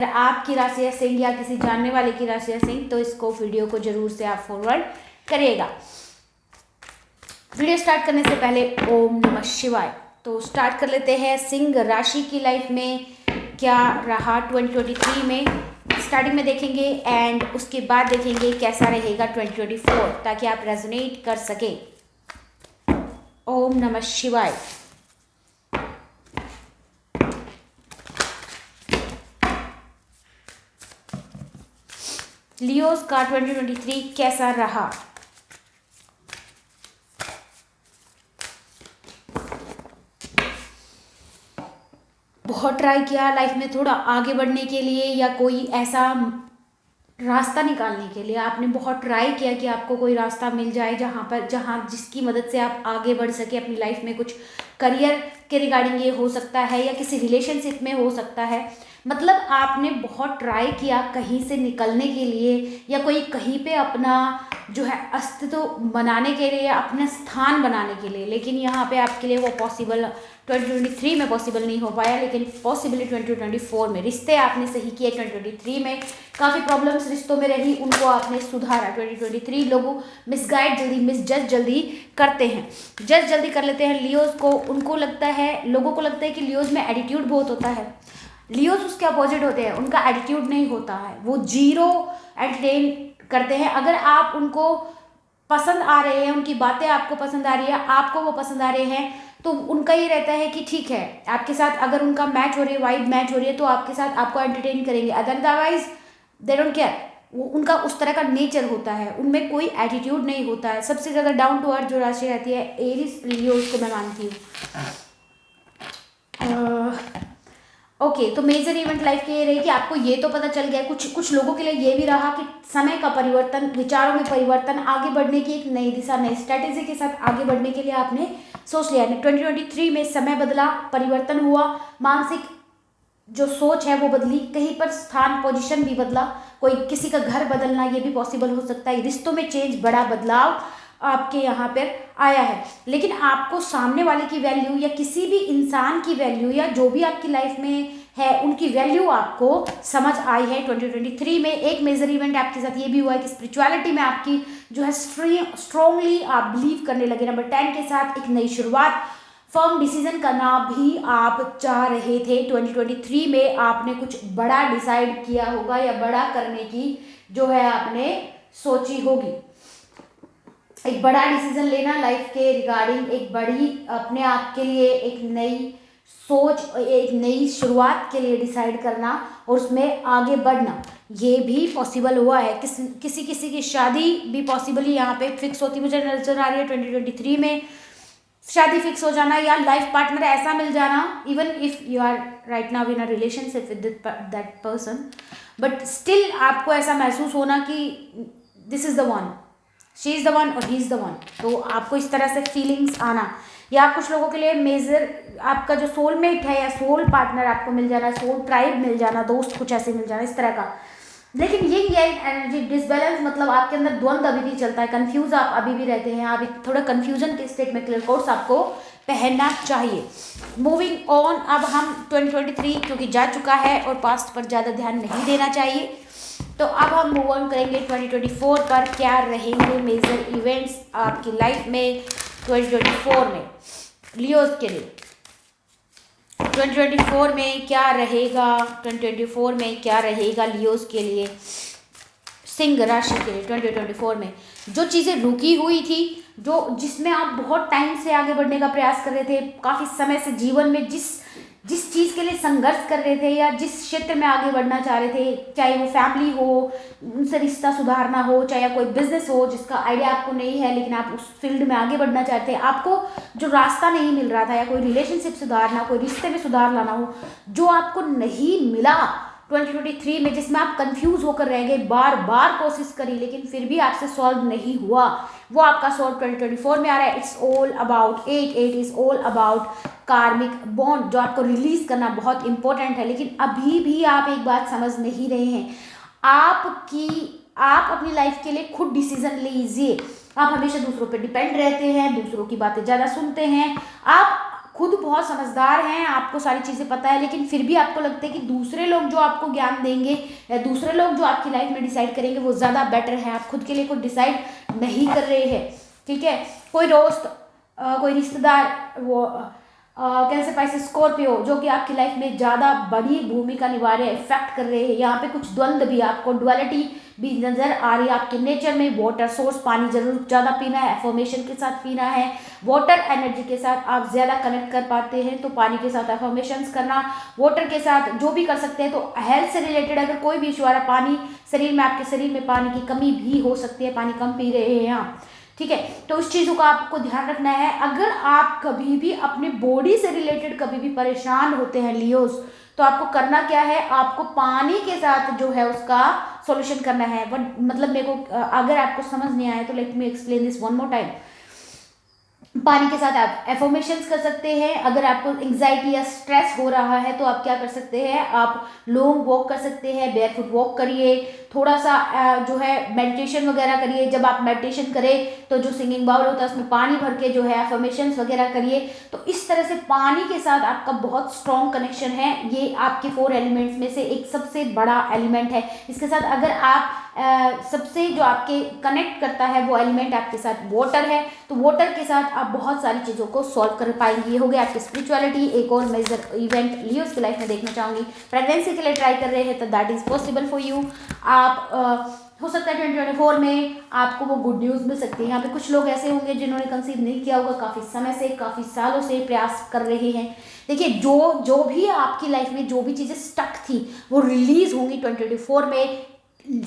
अगर आपकी राशि है सिंह या किसी जानने वाले की राशि है सिंह, तो इसको वीडियो को जरूर से आप फॉरवर्ड करिएगा। वीडियो स्टार्ट करने से पहले ओम नमः शिवाय। तो स्टार्ट कर लेते हैं। सिंह राशि की लाइफ में क्या रहा 2023 में, स्टार्टिंग में देखेंगे एंड उसके बाद देखेंगे कैसा रहेगा 2024, ताकि आप रेजोनेट कर सके। ओम नमः शिवाय। लियोस का 2023 कैसा रहा? बहुत ट्राई किया लाइफ में थोड़ा आगे बढ़ने के लिए या कोई ऐसा रास्ता निकालने के लिए। आपने बहुत ट्राई किया कि आपको कोई रास्ता मिल जाए जहाँ जिसकी मदद से आप आगे बढ़ सके अपनी लाइफ में। कुछ करियर के रिगार्डिंग ये हो सकता है या किसी रिलेशनशिप में हो सकता है। मतलब आपने बहुत ट्राई किया कहीं से निकलने के लिए या कोई कहीं पे अपना जो है अस्तित्व बनाने के लिए या अपना स्थान बनाने के लिए, लेकिन यहाँ पे आपके लिए वो पॉसिबल 2023 में पॉसिबल नहीं हो पाया, लेकिन पॉसिबली 2024 में। रिश्ते आपने सही किए 2023 में, काफ़ी प्रॉब्लम्स रिश्तों में रही, उनको आपने सुधारा 2023। लोग मिसगाइड जल्दी, मिसजज जल्दी करते हैं, जज जल्दी कर लेते हैं लियोज को। उनको लगता है, लोगों को लगता है कि लियोज में एटीट्यूड बहुत होता है। लियोज उसके अपोजिट होते हैं, उनका एटीट्यूड नहीं होता है, वो जीरो एंटरटेन करते हैं। अगर आप उनको पसंद आ रहे हैं, उनकी बातें आपको पसंद आ रही है, आपको वो पसंद आ रहे हैं, तो उनका ये रहता है कि ठीक है आपके साथ अगर उनका मैच हो रही है, वाइब मैच हो रही है, तो आपके साथ आपको एंटरटेन करेंगे। Otherwise they don't care. वो उनका उस तरह का नेचर होता है, उनमें कोई एटीट्यूड नहीं होता है। सबसे ज़्यादा डाउन टू अर्थ जो राशि रहती है एरीज लियो, उसको मैं मानती हूँ। ओके तो मेजर इवेंट लाइफ के ये रही कि आपको ये तो पता चल गया। कुछ लोगों के लिए ये भी रहा कि समय का परिवर्तन, विचारों में परिवर्तन, आगे बढ़ने की एक नई दिशा, नई स्ट्रैटेजी के साथ आगे बढ़ने के लिए आपने सोच लिया। 2023 में समय बदला, परिवर्तन हुआ, मानसिक जो सोच है वो बदली, कहीं पर स्थान पोजीशन भी बदला, कोई किसी का घर बदलना ये भी पॉसिबल हो सकता है। रिश्तों में चेंज, बड़ा बदलाव आपके यहाँ पर आया है। लेकिन आपको सामने वाले की वैल्यू या किसी भी इंसान की वैल्यू या जो भी आपकी लाइफ में है उनकी वैल्यू आपको समझ आई है 2023 में। एक मेजर इवेंट आपके साथ ये भी हुआ है कि स्पिरिचुअलिटी में आपकी जो है स्ट्रांगली आप बिलीव करने लगे। नंबर 10 के साथ एक नई शुरुआत, फर्म डिसीजन करना भी आप चाह रहे थे 2023 में। आपने कुछ बड़ा डिसाइड किया होगा या बड़ा करने की जो है आपने सोची होगी। एक बड़ा डिसीजन लेना लाइफ के रिगार्डिंग, एक बड़ी अपने आप के लिए एक नई सोच, एक नई शुरुआत के लिए डिसाइड करना और उसमें आगे बढ़ना, ये भी पॉसिबल हुआ है। किसी की शादी भी पॉसिबली यहाँ पे फिक्स होती मुझे नजर आ रही है 2023 में। शादी फिक्स हो जाना या लाइफ पार्टनर ऐसा मिल जाना, even if you are right now in a relationship with that person, but still आपको ऐसा महसूस होना कि this is the one, she is the one और ही इज़ द वन। तो आपको इस तरह से फीलिंग्स आना, या कुछ लोगों के लिए मेजर आपका जो सोलमेट है या सोल पार्टनर आपको मिल जाना, सोल ट्राइब मिल जाना, दोस्त कुछ ऐसे मिल जाना, इस तरह का। लेकिन ये एनर्जी डिसबैलेंस, मतलब आपके अंदर द्वंद्व अभी भी चलता है, कंफ्यूज आप अभी भी रहते हैं, आप थोड़ा कंफ्यूजन के स्टेट में। क्लियर कोट्स आपको पहनना चाहिए। मूविंग ऑन, अब हम 2023 क्योंकि जा चुका है और पास्ट पर ज़्यादा ध्यान नहीं देना चाहिए, तो अब हम मूव ऑन करेंगे 2024 पर। क्या रहेंगे मेजर इवेंट्स आपकी लाइफ में 2024 में लियोज के लिए? 2024 में क्या रहेगा? 2024 में क्या रहेगा लियोज के लिए, सिंह राशि के लिए 2024 में? जो चीज़ें रुकी हुई थी, जिसमें आप बहुत टाइम से आगे बढ़ने का प्रयास कर रहे थे, काफ़ी समय से जीवन में जिस चीज़ के लिए संघर्ष कर रहे थे या जिस क्षेत्र में आगे बढ़ना चाह रहे थे, चाहे वो फैमिली हो, उनसे रिश्ता सुधारना हो, चाहे कोई बिजनेस हो जिसका आइडिया आपको नहीं है लेकिन आप उस फील्ड में आगे बढ़ना चाहते हैं, आपको जो रास्ता नहीं मिल रहा था, या कोई रिलेशनशिप सुधारना, कोई रिश्ते में सुधार लाना हो, जो आपको नहीं मिला 2023 में, जिसमें आप कंफ्यूज होकर रह गए, बार बार कोशिश करी लेकिन फिर भी आपसे सॉल्व नहीं हुआ, वो आपका सॉल्व 2024 में आ रहा है। It's all about 8 is all about कार्मिक बॉन्ड, जो आपको रिलीज करना बहुत इंपॉर्टेंट है। लेकिन अभी भी आप एक बात समझ नहीं रहे हैं, आप अपनी लाइफ के लिए खुद डिसीजन लीजिए। आप हमेशा दूसरों पर डिपेंड रहते हैं, दूसरों की बातें ज़्यादा सुनते हैं, आप खुद बहुत समझदार हैं, आपको सारी चीज़ें पता है, लेकिन फिर भी आपको लगता है कि दूसरे लोग जो आपको ज्ञान देंगे या दूसरे लोग जो आपकी लाइफ में डिसाइड करेंगे वो ज़्यादा बेटर है, आप खुद के लिए कुछ डिसाइड नहीं कर रहे हैं। ठीक है, कोई दोस्त, कोई रिश्तेदार, वो कैंसर, पाइसेस, स्कॉर्पियो, जो कि आपकी लाइफ में ज़्यादा बड़ी भूमिका निभा रहे हैं, इफेक्ट कर रहे हैं। यहाँ पे कुछ द्वंद्व भी, आपको डुअलिटी भी नज़र आ रही है आपके नेचर में। वाटर सोर्स, पानी जरूर ज़्यादा पीना है, एफर्मेशन के साथ पीना है, वाटर एनर्जी के साथ आप ज़्यादा कनेक्ट कर पाते हैं, तो पानी के साथ एफर्मेशंस करना, वाटर के साथ जो भी कर सकते हैं। तो हेल्थ से रिलेटेड अगर कोई भी इशू आ रहा है, पानी शरीर में, आपके शरीर में पानी की कमी भी हो सकती है, पानी कम पी रहे हैं आप। ठीक है, तो उस चीज़ों का आपको ध्यान रखना है। अगर आप कभी भी अपने बॉडी से रिलेटेड कभी भी परेशान होते हैं लियोस, तो आपको करना क्या है, आपको पानी के साथ जो है उसका सॉल्यूशन करना है। बट मतलब मेरे को अगर आपको समझ नहीं आया तो let me explain this one more time. पानी के साथ आप एफर्मेशंस कर सकते हैं। अगर आपको एंग्जाइटी या स्ट्रेस हो रहा है तो आप क्या कर सकते हैं, आप लॉन्ग वॉक कर सकते हैं, बेयरफुट वॉक करिए, थोड़ा सा जो है मेडिटेशन वगैरह करिए। जब आप मेडिटेशन करें तो जो सिंगिंग बाउल होता है उसमें पानी भर के जो है एफर्मेशंस वगैरह करिए। तो इस तरह से पानी के साथ आपका बहुत स्ट्रॉन्ग कनेक्शन है। ये आपके 4 एलिमेंट्स में से एक सबसे बड़ा एलिमेंट है। इसके साथ अगर आप सबसे जो आपके कनेक्ट करता है वो एलिमेंट आपके साथ वाटर है, तो वाटर के साथ आप बहुत सारी चीज़ों को सॉल्व कर पाएंगे। ये हो गया आपकी स्पिरिचुअलिटी। एक और मेजर इवेंट लियोस की लाइफ में देखना चाहूँगी, प्रेगनेंसी के लिए ट्राई कर रहे हैं तो that is possible for you. आप हो सकता है 2024 में आपको वो गुड न्यूज़ मिल सकती है। यहाँ पे कुछ लोग ऐसे होंगे जिन्होंने कंसीव नहीं किया होगा, काफ़ी समय से, काफ़ी सालों से प्रयास कर रहे हैं। देखिए, जो भी आपकी लाइफ में जो भी चीज़ें स्टक थी वो रिलीज होंगी 2024 में।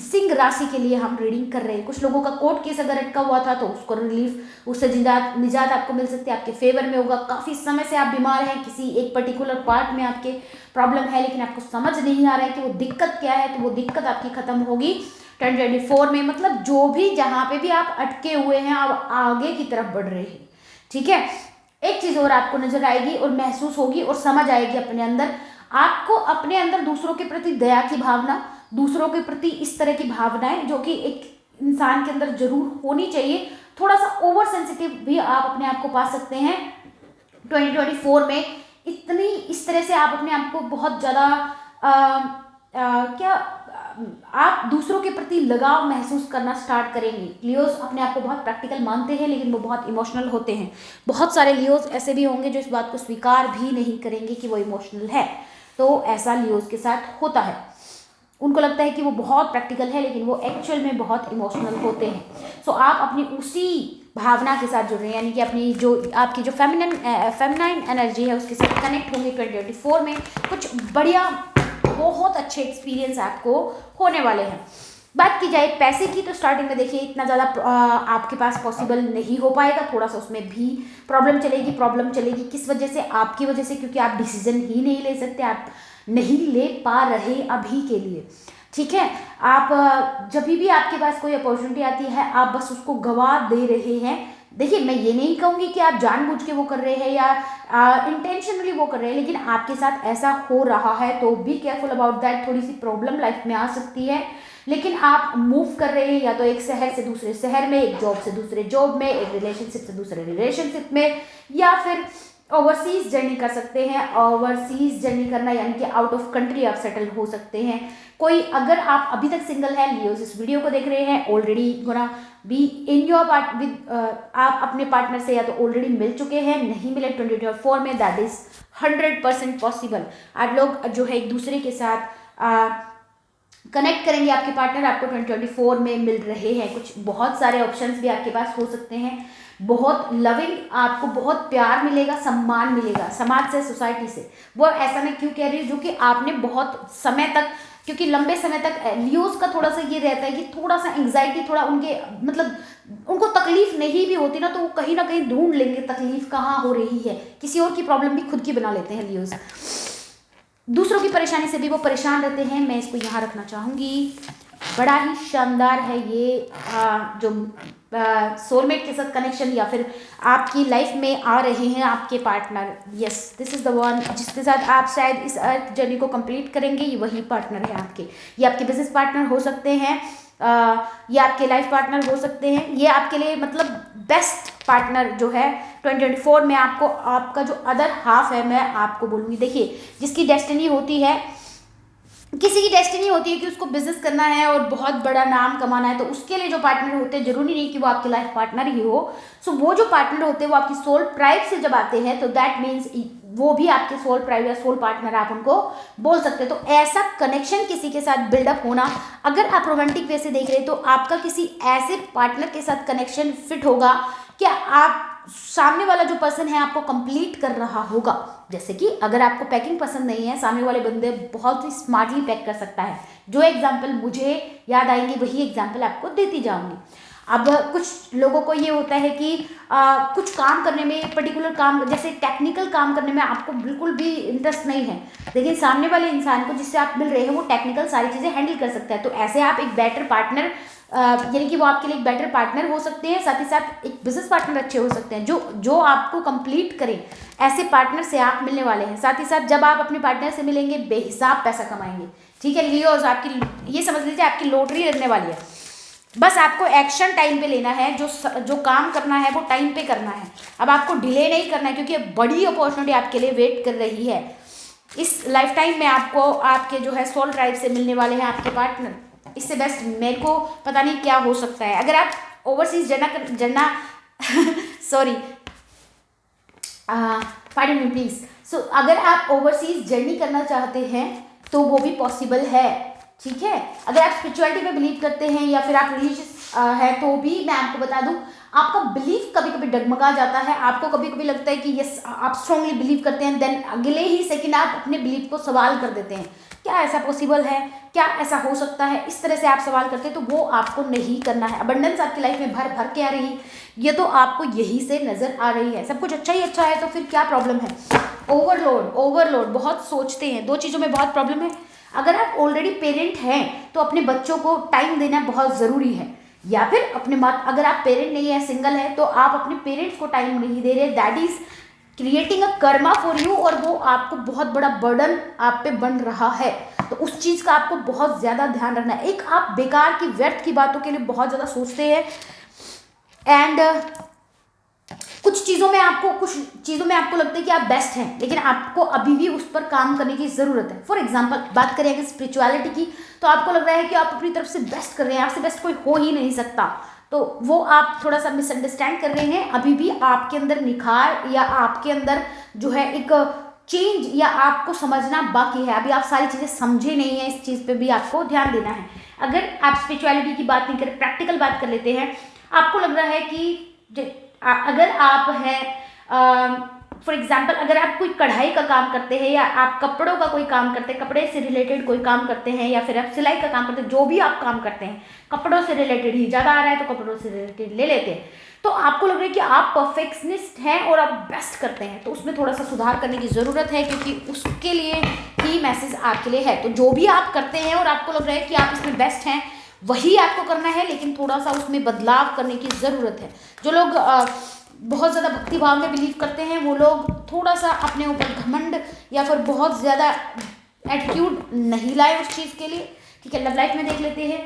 सिंह राशि के लिए हम रीडिंग कर रहे हैं। कुछ लोगों का कोर्ट केस अगर अटका हुआ था तो उसको रिलीफ, उससे निजात आपको मिल सकती है, आपके फेवर में होगा। काफ़ी समय से आप बीमार हैं, किसी एक पर्टिकुलर पार्ट में आपके प्रॉब्लम है, लेकिन आपको समझ नहीं आ रहा है कि वो दिक्कत क्या है, तो वो दिक्कत आपकी खत्म होगी 2024 में। मतलब जो भी जहाँ पे भी आप अटके हुए हैं आप आगे की तरफ बढ़ रहे हैं। ठीक है, एक चीज़ और आपको नजर आएगी और महसूस होगी और समझ आएगी अपने अंदर, आपको अपने अंदर दूसरों के प्रति दया की भावना, दूसरों के प्रति इस तरह की भावनाएं जो कि एक इंसान के अंदर जरूर होनी चाहिए। थोड़ा सा ओवर सेंसिटिव भी आप अपने आप को पा सकते हैं 2024 में। इतनी इस तरह से आप अपने आप को बहुत ज़्यादा आप दूसरों के प्रति लगाव महसूस करना स्टार्ट करेंगे। लियोस अपने आप को बहुत प्रैक्टिकल मानते हैं लेकिन वो बहुत इमोशनल होते हैं। बहुत सारे लियोस ऐसे भी होंगे जो इस बात को स्वीकार भी नहीं करेंगे कि वो इमोशनल है। तो ऐसा लियोस के साथ होता है, उनको लगता है कि वो बहुत प्रैक्टिकल है लेकिन वो एक्चुअल में बहुत इमोशनल होते हैं। सो आप अपनी उसी भावना के साथ जुड़ रहे हैं, यानी कि अपनी जो आपकी जो फेमिनाइन एनर्जी है उसके साथ कनेक्ट होंगे 2024 में। कुछ बढ़िया बहुत अच्छे एक्सपीरियंस आपको होने वाले हैं। बात की जाए पैसे की, तो स्टार्टिंग में देखिए इतना ज़्यादा आपके पास पॉसिबल नहीं हो पाएगा, थोड़ा सा उसमें भी प्रॉब्लम चलेगी। किस वजह से? आपकी वजह से, क्योंकि आप डिसीजन ही नहीं ले सकते, आप नहीं ले पा रहे अभी के लिए। ठीक है, आप जब भी आपके पास कोई अपॉर्चुनिटी आती है आप बस उसको गवा दे रहे हैं। देखिए, मैं ये नहीं कहूँगी कि आप जानबूझ के वो कर रहे हैं या इंटेंशनली वो कर रहे हैं, लेकिन आपके साथ ऐसा हो रहा है तो बी केयरफुल अबाउट दैट। थोड़ी सी प्रॉब्लम लाइफ में आ सकती है, लेकिन आप मूव कर रहे हैं या तो एक शहर से दूसरे शहर में, एक जॉब से दूसरे जॉब में, एक रिलेशनशिप से दूसरे रिलेशनशिप में, या फिर ओवरसीज जर्नी कर सकते हैं। ओवरसीज जर्नी करना यानी कि आउट ऑफ कंट्री आप सेटल हो सकते हैं। कोई अगर आप अभी तक सिंगल है, लियोस इस वीडियो को देख रहे हैं, already gonna be in your part with, आप अपने पार्टनर से या तो ऑलरेडी मिल चुके हैं, नहीं मिले 2024 में, दैट इज 100% पॉसिबल। आप लोग जो है एक दूसरे के साथ कनेक्ट करेंगे, आपके पार्टनर आपको 2024 में मिल रहे हैं। कुछ बहुत सारे ऑप्शंस भी आपके पास हो सकते हैं। बहुत लविंग, आपको बहुत प्यार मिलेगा, सम्मान मिलेगा समाज से, सोसाइटी से। वो ऐसा मैं क्यों कह रही हूँ, जो कि आपने बहुत समय तक, क्योंकि लंबे समय तक लियोस का थोड़ा सा ये रहता है कि थोड़ा सा एंग्जाइटी, थोड़ा उनके मतलब उनको तकलीफ नहीं भी होती ना तो वो कहीं ना कहीं ढूंढ लेंगे तकलीफ कहाँ हो रही है। किसी और की प्रॉब्लम भी खुद की बना लेते हैं लियोस। दूसरों की परेशानी से भी वो परेशान रहते हैं। मैं इसको यहाँ रखना चाहूँगी। बड़ा ही शानदार है ये जो सोलमेट के साथ कनेक्शन, या फिर आपकी लाइफ में आ रहे हैं आपके partner. Yes, this is the one जिसके साथ आप शायद इस अर्थ जर्नी को कंप्लीट करेंगे। ये वही पार्टनर है आपके। ये आपके बिजनेस पार्टनर हो सकते हैं, ये आपके लाइफ पार्टनर हो सकते हैं। ये आपके लिए मतलब बेस्ट पार्टनर जो है 2024 में आपको, आपका जो अदर हाफ है, मैं आपको बोलूँगी, देखिए जिसकी डेस्टिनी होती है, किसी की डेस्टिनी होती है कि उसको बिजनेस करना है और बहुत बड़ा नाम कमाना है, तो उसके लिए जो पार्टनर होते हैं, जरूरी नहीं कि वो आपके लाइफ पार्टनर ही हो। सो वो जो पार्टनर होते हैं वो आपकी सोल ट्राइब से जब आते हैं तो दैट मीन्स वो भी आपके सोल ट्राइब या सोल पार्टनर आप उनको बोल सकते हैं। तो ऐसा कनेक्शन किसी के साथ बिल्डअप होना, अगर आप रोमांटिक वे से देख रहे हैं तो आपका किसी ऐसे पार्टनर के साथ कनेक्शन फिट होगा क्या आप सामने वाला जो पर्सन है आपको कंप्लीट कर रहा होगा। जैसे कि अगर आपको पैकिंग पसंद नहीं है, सामने वाले बंदे बहुत ही स्मार्टली पैक कर सकता है। जो एग्जाम्पल मुझे याद आएंगे वही एग्जाम्पल आपको देती जाऊंगी। अब कुछ लोगों को ये होता है कि कुछ काम करने में, पर्टिकुलर काम जैसे टेक्निकल काम करने में आपको बिल्कुल भी इंटरेस्ट नहीं है, लेकिन सामने वाले इंसान को जिससे आप मिल रहे हैं वो टेक्निकल सारी चीज़ें हैंडल कर सकता है। तो ऐसे आप एक बेटर पार्टनर, यानी कि वो आपके लिए एक बेटर पार्टनर हो सकते हैं, साथ ही साथ एक बिजनेस पार्टनर अच्छे हो सकते हैं जो जो आपको कंप्लीट करें। ऐसे पार्टनर से आप मिलने वाले हैं। साथ ही साथ जब आप अपने पार्टनर से मिलेंगे बेहिसाब पैसा कमाएंगे। ठीक है लियोज, आपकी ये समझ लीजिए आपकी लॉटरी लगने वाली है। बस आपको एक्शन टाइम पे लेना है, जो काम करना है वो टाइम पे करना है। अब आपको डिले नहीं करना है क्योंकि बड़ी अपॉर्चुनिटी आपके लिए वेट कर रही है। इस लाइफ टाइम में आपको आपके जो है सोल ट्राइब से मिलने वाले हैं आपके पार्टनर। इससे बेस्ट मेरे को पता नहीं क्या हो सकता है। अगर आप ओवरसीज जर्ना sorry pardon me please. So अगर आप ओवरसीज जर्नी करना चाहते हैं तो वो भी पॉसिबल है। ठीक है, अगर आप स्पिरिचुअलिटी में बिलीव करते हैं या फिर आप रिलीजियस है तो भी मैं आपको बता दूं आपका बिलीफ कभी कभी डगमगा जाता है। आपको कभी कभी लगता है कि यस आप स्ट्रांगली बिलीव करते हैं, देन अगले ही सेकंड आप अपने बिलीफ को सवाल कर देते हैं। क्या ऐसा पॉसिबल है, क्या ऐसा हो सकता है, इस तरह से आप सवाल करते हैं। तो वो आपको नहीं करना है। अबंडेंस आपकी लाइफ में भर भर के आ रही, ये तो आपको यही से नजर आ रही है। सब कुछ अच्छा ही अच्छा है तो फिर क्या प्रॉब्लम है। ओवरलोड बहुत सोचते हैं, दो चीज़ों में बहुत प्रॉब्लम है। अगर आप ऑलरेडी पेरेंट हैं तो अपने बच्चों को टाइम देना बहुत ज़रूरी है, या फिर अपने अगर आप पेरेंट नहीं है, सिंगल है, तो आप अपने पेरेंट्स को टाइम नहीं दे रहे, that is creating a Karma for you, और वो आपको बहुत बड़ा बर्डन आप पे बन रहा है। तो उस चीज़ का आपको बहुत ज़्यादा ध्यान रखना है। एक आप बेकार की व्यर्थ की बातों के लिए बहुत ज़्यादा सोचते हैं एंड कुछ चीज़ों में आपको लगता है कि आप बेस्ट हैं, लेकिन आपको अभी भी उस पर काम करने की ज़रूरत है। फॉर एग्जांपल बात करें अगर स्पिरिचुअलिटी की, तो आपको लग रहा है कि आप अपनी तरफ से बेस्ट कर रहे हैं, आपसे बेस्ट कोई हो ही नहीं सकता, तो वो आप थोड़ा सा मिसअंडरस्टैंड कर रहे हैं। अभी भी आपके अंदर निखार या आपके अंदर जो है एक चेंज या आपको समझना बाकी है। अभी आप सारी चीज़ें समझे नहीं हैं, इस चीज़ पे भी आपको ध्यान देना है। अगर आप स्पिरिचुअलिटी की बात नहीं करें, प्रैक्टिकल बात कर लेते हैं, आपको लग रहा है कि अगर आप हैं फॉर एग्जाम्पल अगर आप कोई कढ़ाई का काम करते हैं या आप कपड़ों का कोई काम करते हैं, कपड़े से रिलेटेड कोई काम करते हैं, या फिर आप सिलाई का काम करते हैं, जो भी आप काम करते हैं कपड़ों से रिलेटेड ही ज़्यादा आ रहा है तो कपड़ों से रिलेटेड ले लेते हैं, तो आपको लग रहा है कि आप परफेक्शनिस्ट हैं और आप बेस्ट करते हैं, तो उसमें थोड़ा सा सुधार करने की ज़रूरत है, क्योंकि उसके लिए ही मैसेज आपके लिए है। तो जो भी आप करते हैं और आपको लग रहा है कि आप इसमें बेस्ट हैं, वही आपको करना है, लेकिन थोड़ा सा उसमें बदलाव करने की ज़रूरत है। जो लोग बहुत ज़्यादा भक्ति भाव में बिलीव करते हैं वो लोग थोड़ा सा अपने ऊपर घमंड या फिर बहुत ज़्यादा एटीट्यूड नहीं लाए उस चीज़ के लिए। ठीक है, लव लाइफ में देख लेते हैं।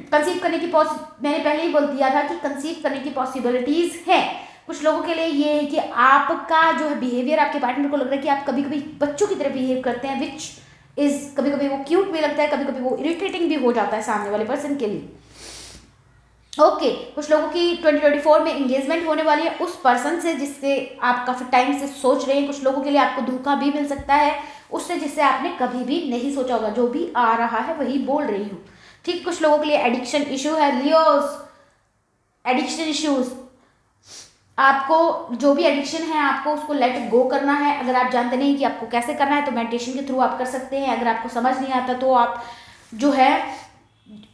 कंसीव करने की मैंने पहले ही बोल दिया था कि कंसीव करने की पॉसिबिलिटीज़ हैं। कुछ लोगों के लिए ये है कि आपका जो है बिहेवियर, आपके पार्टनर को लग रहा है कि आप कभी कभी बच्चों की तरह बिहेव करते हैं, विच इज़ कभी कभी वो क्यूट भी लगता है, कभी कभी वो इरिटेटिंग भी हो जाता है सामने वाले पर्सन के लिए। ओके, कुछ लोगों की 2024 में एंगेजमेंट होने वाली है उस पर्सन से जिससे आप काफ़ी टाइम से सोच रहे हैं। कुछ लोगों के लिए आपको धोखा भी मिल सकता है उससे जिससे आपने कभी भी नहीं सोचा होगा। जो भी आ रहा है वही बोल रही हूँ। ठीक, कुछ लोगों के लिए एडिक्शन इशू है, लियोस, एडिक्शन इश्यूज। आपको जो भी एडिक्शन है आपको उसको लेट गो करना है। अगर आप जानते नहीं कि आपको कैसे करना है तो मेडिटेशन के थ्रू आप कर सकते हैं। अगर आपको समझ नहीं आता तो आप जो है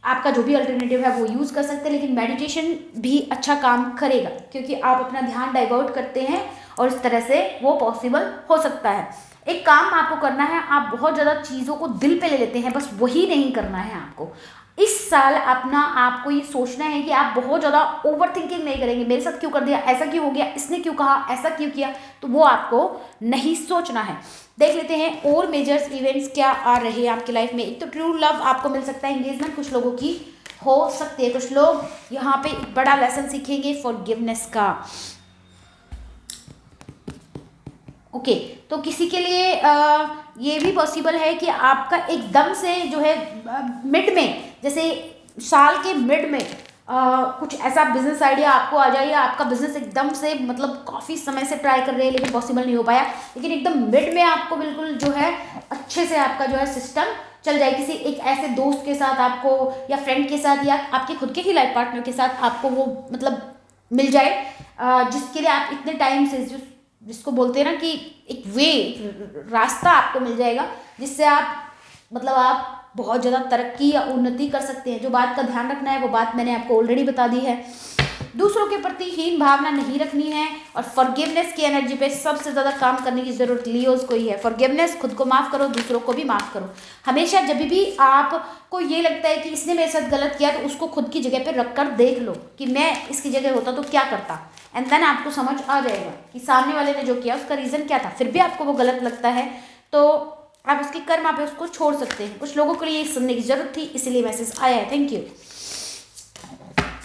आपका जो भी अल्टरनेटिव है वो यूज़ कर सकते हैं, लेकिन मेडिटेशन भी अच्छा काम करेगा क्योंकि आप अपना ध्यान डाइवर्ट करते हैं और इस तरह से वो पॉसिबल हो सकता है। एक काम आपको करना है, आप बहुत ज़्यादा चीज़ों को दिल पे ले लेते हैं, बस वही नहीं करना है आपको। इस साल अपना आपको ये सोचना है कि आप बहुत ज़्यादा ओवर थिंकिंग नहीं करेंगे, मेरे साथ क्यों कर दिया, ऐसा क्यों हो गया, इसने क्यों कहा, ऐसा क्यों किया, तो वो आपको नहीं सोचना है। देख लेते हैं और मेजर्स इवेंट्स क्या आ रहे हैं आपकी लाइफ में। एक तो ट्रू लव आपको मिल सकता है, एंगेजमेंट कुछ लोगों की हो सकती है। कुछ लोग यहाँ पे एक बड़ा लेसन सीखेंगे फॉरगिवनेस का। ओके, तो किसी के लिए ये भी पॉसिबल है कि आपका एकदम से जो है मिड में, जैसे साल के मिड में कुछ ऐसा बिजनेस आइडिया आपको आ जाए, या आपका बिजनेस एकदम से मतलब काफ़ी समय से ट्राई कर रहे हैं लेकिन पॉसिबल नहीं हो पाया, लेकिन एकदम मिड में आपको बिल्कुल जो है अच्छे से आपका जो है सिस्टम चल जाए। किसी एक ऐसे दोस्त के साथ आपको, या फ्रेंड के साथ, या आपके खुद के ही लाइफ पार्टनर के साथ आपको वो मतलब मिल जाए, जिसके लिए आप इतने टाइम से जिसको बोलते हैं ना कि एक वे, रास्ता आपको मिल जाएगा जिससे आप मतलब आप बहुत ज़्यादा तरक्की या उन्नति कर सकते हैं। जो बात का ध्यान रखना है वो बात मैंने आपको ऑलरेडी बता दी है। दूसरों के प्रति हीन भावना नहीं रखनी है, और फॉरगिवनेस की एनर्जी पे सबसे ज़्यादा काम करने की ज़रूरत लियोज को ही है। फॉरगिवनेस, खुद को माफ़ करो, दूसरों को भी माफ़ करो। हमेशा जब भी आपको ये लगता है कि इसने मेरे साथ गलत किया, तो उसको खुद की जगह पे रख कर देख लो कि मैं इसकी जगह होता तो क्या करता, एंड देन आपको समझ आ जाएगा कि सामने वाले ने जो किया उसका रीज़न क्या था। फिर भी आपको वो गलत लगता है तो आप उसकी कर्मा पे उसको छोड़ सकते हैं। कुछ लोगों के लिए सुनने की जरूरत थी, इसीलिए मैसेज आया है। Thank you,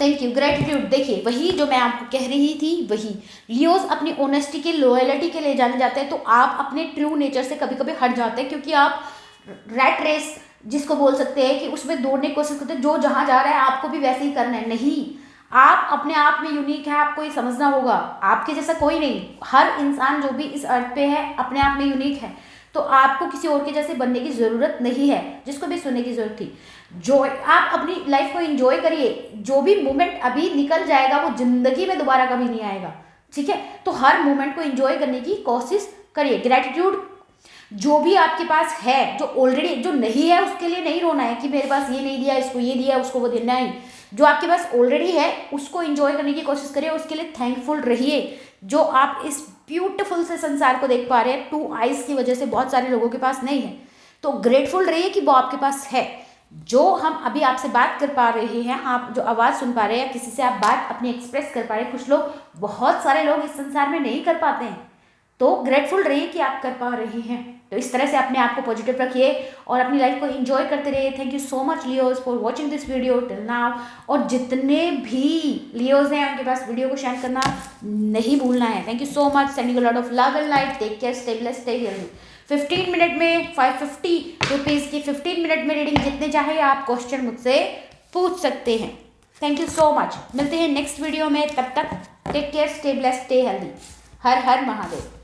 thank you, gratitude. देखिए, वही जो मैं आपको कह रही थी वही। लियोज अपनी ऑनेस्टी के, लॉयलिटी के लिए जाने जाते हैं, तो आप अपने ट्रू नेचर से कभी कभी हट जाते हैं, क्योंकि आप रैट रेस जिसको बोल सकते हैं कि उसमें दौड़ने की कोशिश करते हैं, जो जहाँ जा रहा है आपको भी वैसे ही करना है। नहीं, आप अपने आप में यूनिक है, आपको ये समझना होगा। आपके जैसा कोई नहीं, हर इंसान जो भी इस अर्थ पे है अपने आप में यूनिक है, तो आपको किसी और के जैसे बनने की ज़रूरत नहीं है। जिसको भी सुनने की ज़रूरत थी, जो आप अपनी लाइफ को एंजॉय करिए। जो भी मोमेंट अभी निकल जाएगा वो ज़िंदगी में दोबारा कभी नहीं आएगा, ठीक है? तो हर मोमेंट को एंजॉय करने की कोशिश करिए। ग्रेटिट्यूड, जो भी आपके पास है, जो ऑलरेडी, जो नहीं है उसके लिए नहीं रोना है कि मेरे पास ये नहीं दिया, इसको ये दिया, उसको वो दिया। नहीं, जो आपके पास ऑलरेडी है उसको एंजॉय करने की कोशिश करिए, उसके लिए थैंकफुल रहिए। जो आप इस ब्यूटीफुल से संसार को देख पा रहे हैं, 2 आइज़ की वजह से बहुत सारे लोगों के पास नहीं है, तो ग्रेटफुल रहिए कि वो आपके पास है। जो हम अभी आपसे बात कर पा रहे हैं, आप जो आवाज़ सुन पा रहे हैं, किसी से आप बात अपनी एक्सप्रेस कर पा रहे हैं, कुछ लोग, बहुत सारे लोग इस संसार में नहीं कर पाते हैं, तो ग्रेटफुल रहिए कि आप कर पा रहे हैं। तो इस तरह से अपने आप को पॉजिटिव रखिए और अपनी लाइफ को एंजॉय करते रहिए। Thank you so much Leos for watching this video till now. और जितने भी लियोज हैं उनके पास वीडियो को शेयर करना नहीं भूलना है। Thank you so much, sending a lot of love and light. Take care, stay blessed, stay healthy. 15 minute में 550 रुपीज़ की 15 मिनट में रीडिंग, जितने चाहे आप क्वेश्चन मुझसे पूछ सकते हैं। थैंक यू सो मच, मिलते हैं नेक्स्ट वीडियो में। तब तक take care, stay blessed, stay healthy. हर हर महादेव।